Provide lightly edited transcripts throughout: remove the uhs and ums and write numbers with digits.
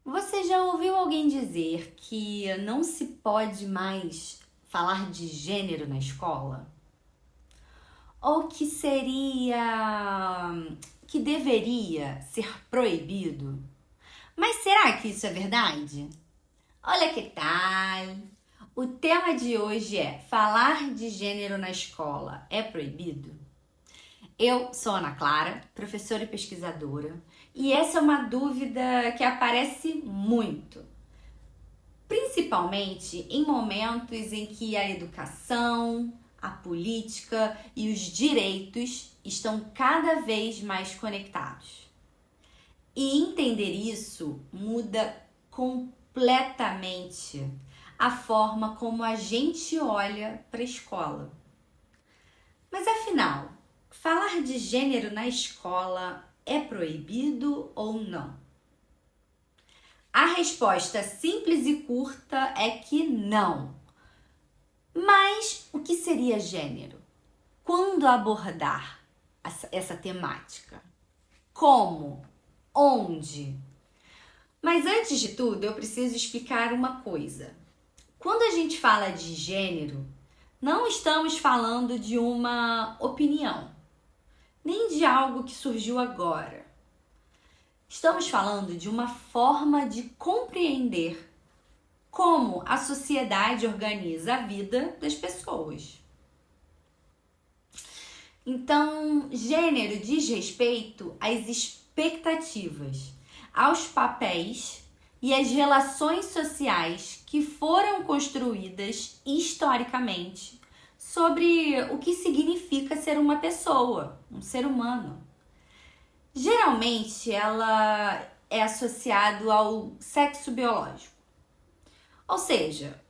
Você já ouviu alguém dizer que não se pode mais falar de gênero na escola? Ou que deveria ser proibido? Mas será que isso é verdade? Olha que tal! O tema de hoje é: falar de gênero na escola é proibido? Eu sou Ana Clara, professora e pesquisadora, e essa é uma dúvida que aparece muito, principalmente em momentos em que a educação, a política e os direitos estão cada vez mais conectados. E entender isso muda completamente a forma como a gente olha para a escola. Mas afinal, falar de gênero na escola é proibido ou não? A resposta simples e curta é que não. Mas o que seria gênero? Quando abordar essa temática? Como? Onde? Mas antes de tudo, eu preciso explicar uma coisa. Quando a gente fala de gênero, não estamos falando de uma opinião, nem de algo que surgiu agora. Estamos falando de uma forma de compreender como a sociedade organiza a vida das pessoas. Então, gênero diz respeito às expectativas, aos papéis e às relações sociais que foram construídas historicamente sobre o que significa ser uma pessoa, um ser humano. Geralmente, ela é associado ao sexo biológico. Ou seja,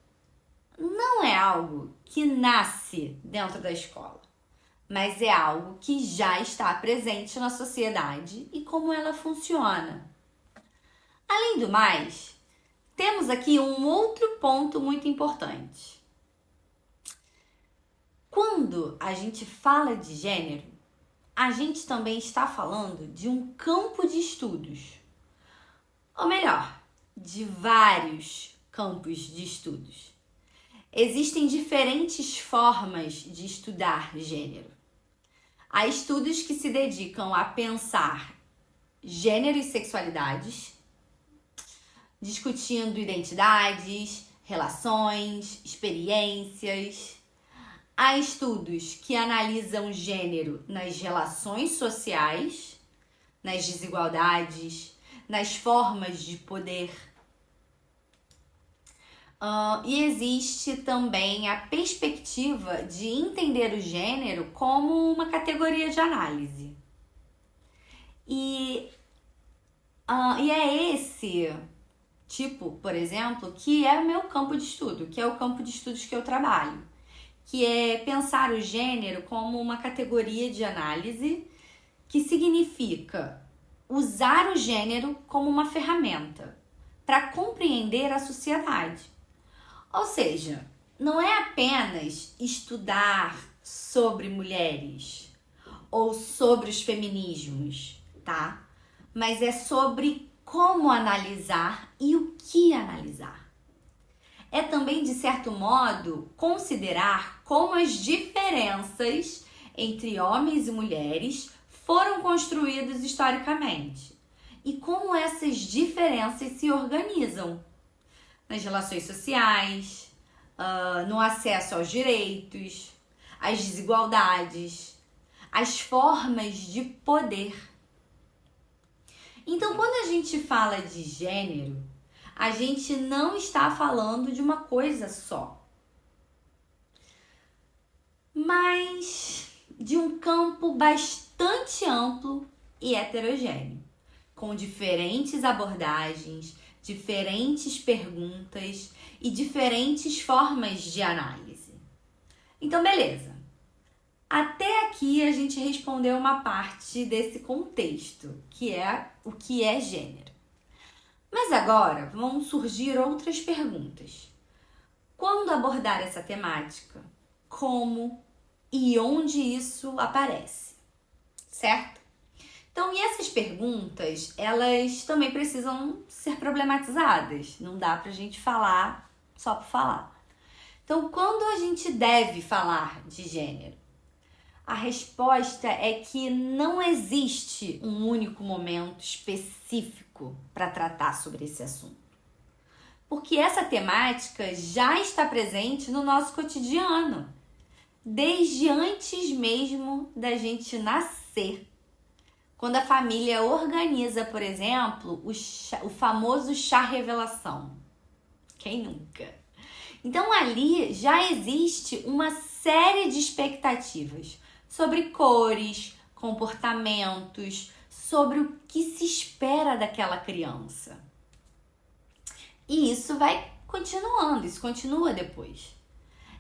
não é algo que nasce dentro da escola, mas é algo que já está presente na sociedade e como ela funciona. Além do mais, temos aqui um outro ponto muito importante. Quando a gente fala de gênero, a gente também está falando de um campo de estudos. Ou melhor, de vários campos de estudos. Existem diferentes formas de estudar gênero. Há estudos que se dedicam a pensar gênero e sexualidades, discutindo identidades, relações, experiências. Há estudos que analisam gênero nas relações sociais, nas desigualdades, nas formas de poder. E existe também a perspectiva de entender o gênero como uma categoria de análise. E é esse tipo, por exemplo, que é o meu campo de estudo, que é o campo de estudos que eu trabalho, que é pensar o gênero como uma categoria de análise, que significa usar o gênero como uma ferramenta para compreender a sociedade. Ou seja, não é apenas estudar sobre mulheres ou sobre os feminismos, tá? Mas é sobre como analisar e o que analisar. É também, de certo modo, considerar como as diferenças entre homens e mulheres foram construídas historicamente e como essas diferenças se organizam nas relações sociais, no acesso aos direitos, às desigualdades, às formas de poder. Então, quando a gente fala de gênero, a gente não está falando de uma coisa só, mas de um campo bastante amplo e heterogêneo, com diferentes abordagens, diferentes perguntas e diferentes formas de análise. Então, beleza. Até aqui a gente respondeu uma parte desse contexto, que é o que é gênero. Mas agora vão surgir outras perguntas. Quando abordar essa temática? Como e onde isso aparece? Certo? Então, e essas perguntas, elas também precisam ser problematizadas. Não dá pra gente falar só por falar. Então, quando a gente deve falar de gênero? A resposta é que não existe um único momento específico para tratar sobre esse assunto. Porque essa temática já está presente no nosso cotidiano, desde antes mesmo da gente nascer. Quando a família organiza, por exemplo, o famoso chá revelação. Quem nunca? Então ali já existe uma série de expectativas sobre cores, comportamentos, sobre o que se espera daquela criança. E isso vai continuando, isso continua depois.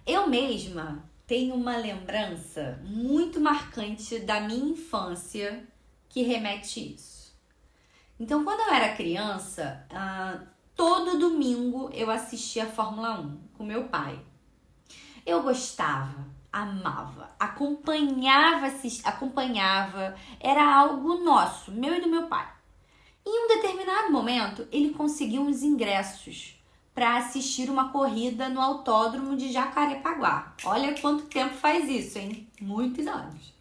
Eu mesma tenho uma lembrança muito marcante da minha infância que remete a isso. Então, quando eu era criança, todo domingo eu assistia a Fórmula 1 com meu pai. Eu gostava, amava, acompanhava, era algo nosso, meu e do meu pai. Em um determinado momento, ele conseguiu uns ingressos para assistir uma corrida no autódromo de Jacarepaguá. Olha quanto tempo faz isso, hein? Muitos anos.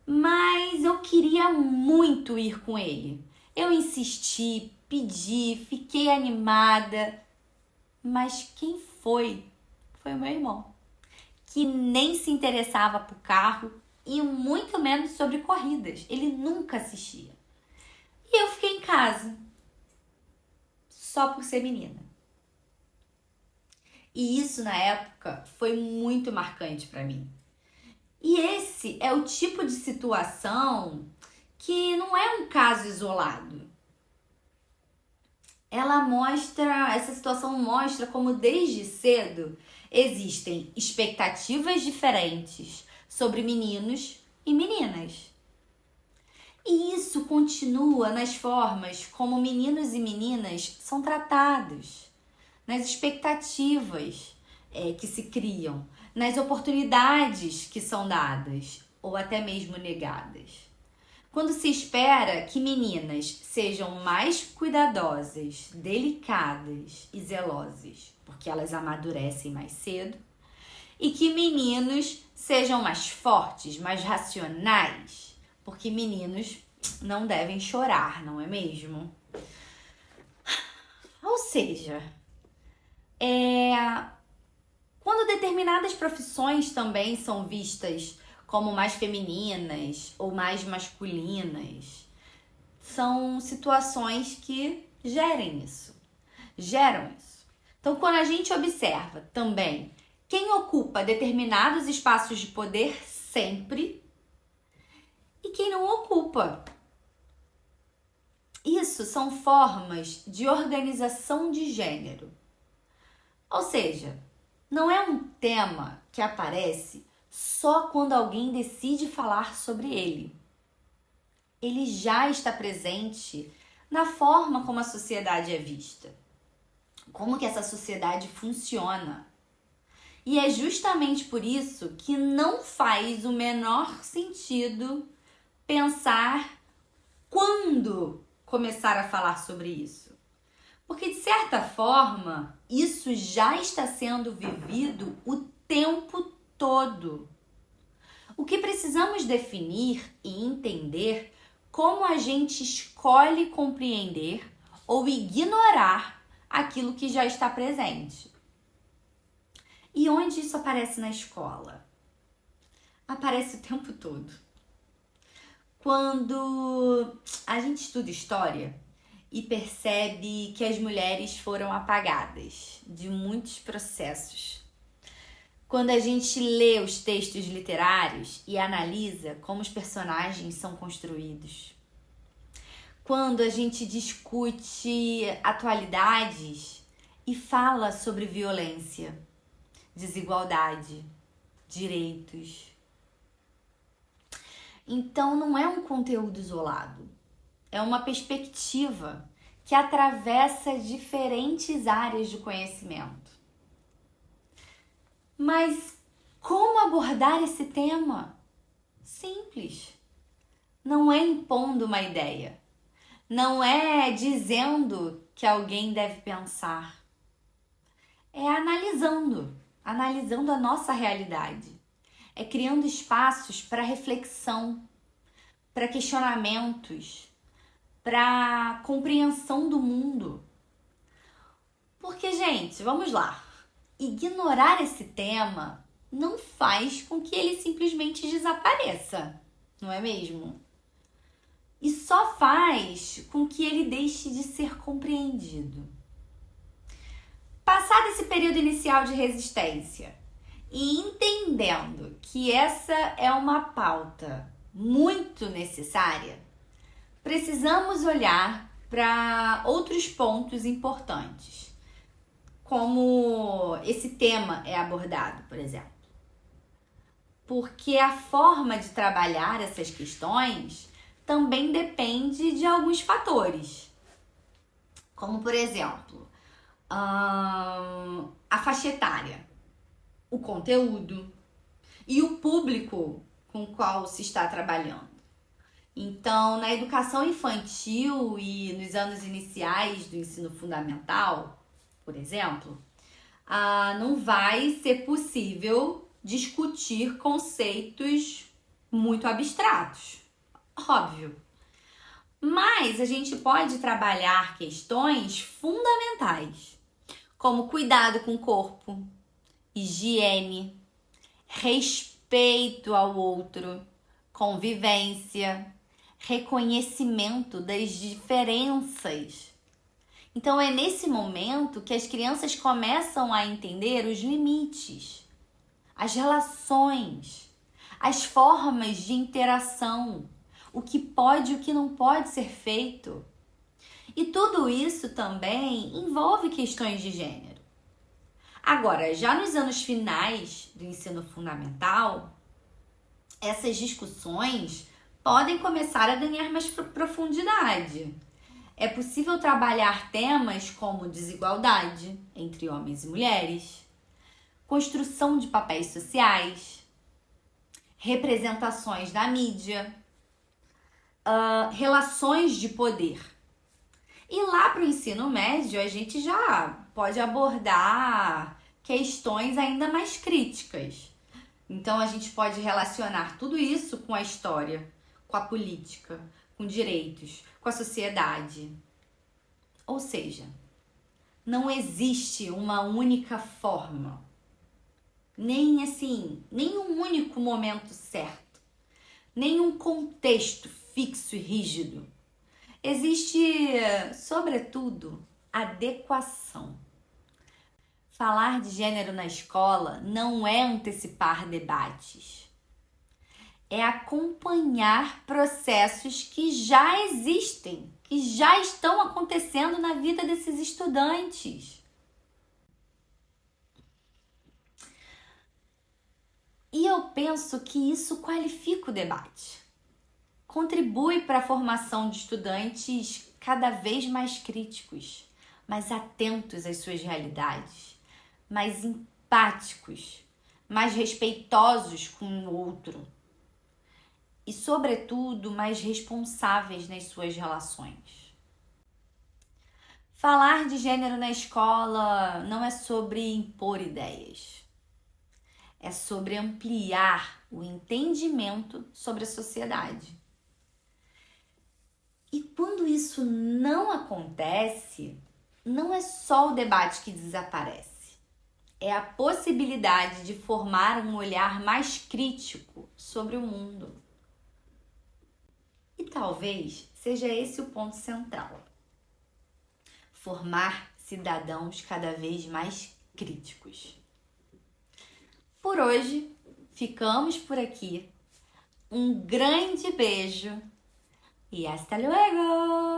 Mas eu queria muito ir com ele. Eu insisti, pedi, fiquei animada. Mas quem foi? Foi o meu irmão, que nem se interessava por carro e muito menos sobre corridas. Ele nunca assistia. E eu fiquei em casa, só por ser menina. E isso, na época, foi muito marcante para mim. E esse é o tipo de situação que não é um caso isolado. Essa situação mostra como desde cedo existem expectativas diferentes sobre meninos e meninas. E isso continua nas formas como meninos e meninas são tratados, nas expectativas que se criam, nas oportunidades que são dadas ou até mesmo negadas. Quando se espera que meninas sejam mais cuidadosas, delicadas e zelosas, porque elas amadurecem mais cedo, e que meninos sejam mais fortes, mais racionais, porque meninos não devem chorar, não é mesmo? Ou seja, quando determinadas profissões também são vistas como mais femininas ou mais masculinas, são situações que geram isso. Então, quando a gente observa também quem ocupa determinados espaços de poder sempre e quem não ocupa. Isso são formas de organização de gênero. Ou seja, não é um tema que aparece só quando alguém decide falar sobre ele. Ele já está presente na forma como a sociedade é vista, como que essa sociedade funciona. E é justamente por isso que não faz o menor sentido pensar quando começar a falar sobre isso. Porque, de certa forma, isso já está sendo vivido o tempo todo. O que precisamos definir e entender como a gente escolhe compreender ou ignorar aquilo que já está presente. E onde isso aparece na escola? Aparece o tempo todo. Quando a gente estuda história e percebe que as mulheres foram apagadas de muitos processos. Quando a gente lê os textos literários e analisa como os personagens são construídos. Quando a gente discute atualidades e fala sobre violência, desigualdade, direitos. Então não é um conteúdo isolado, é uma perspectiva que atravessa diferentes áreas de conhecimento. Mas como abordar esse tema? Simples. não é impondo uma ideia, não é dizendo que alguém deve pensar, é analisando a nossa realidade, é criando espaços para reflexão, para questionamentos, para compreensão do mundo. Porque, gente, vamos lá, ignorar esse tema não faz com que ele simplesmente desapareça, não é mesmo? E só faz com que ele deixe de ser compreendido. Passado esse período inicial de resistência e entendendo que essa é uma pauta muito necessária, precisamos olhar para outros pontos importantes, como esse tema é abordado, por exemplo. Porque a forma de trabalhar essas questões também depende de alguns fatores, como por exemplo, a faixa etária, o conteúdo e o público com o qual se está trabalhando. Então, na educação infantil e nos anos iniciais do ensino fundamental, por exemplo, não vai ser possível discutir conceitos muito abstratos, óbvio. Mas a gente pode trabalhar questões fundamentais, como cuidado com o corpo, higiene, respeito ao outro, convivência, reconhecimento das diferenças. Então é nesse momento que as crianças começam a entender os limites, as relações, as formas de interação, o que pode e o que não pode ser feito. E tudo isso também envolve questões de gênero. Agora, já nos anos finais do ensino fundamental, essas discussões podem começar a ganhar mais profundidade. É possível trabalhar temas como desigualdade entre homens e mulheres, construção de papéis sociais, representações da mídia, relações de poder. E lá para o ensino médio, a gente já pode abordar questões ainda mais críticas. Então, a gente pode relacionar tudo isso com a história, com a política, com direitos, com a sociedade. Ou seja, não existe uma única forma, nem um único momento certo, nenhum contexto fixo e rígido. Existe, sobretudo, adequação. Falar de gênero na escola não é antecipar debates. É acompanhar processos que já existem, que já estão acontecendo na vida desses estudantes. E eu penso que isso qualifica o debate. Contribui para a formação de estudantes cada vez mais críticos, mais atentos às suas realidades, mais empáticos, mais respeitosos com o outro e, sobretudo, mais responsáveis nas suas relações. Falar de gênero na escola não é sobre impor ideias, é sobre ampliar o entendimento sobre a sociedade. E quando isso não acontece, não é só o debate que desaparece. É a possibilidade de formar um olhar mais crítico sobre o mundo. E talvez seja esse o ponto central. Formar cidadãos cada vez mais críticos. Por hoje, ficamos por aqui. Um grande beijo. Y hasta luego.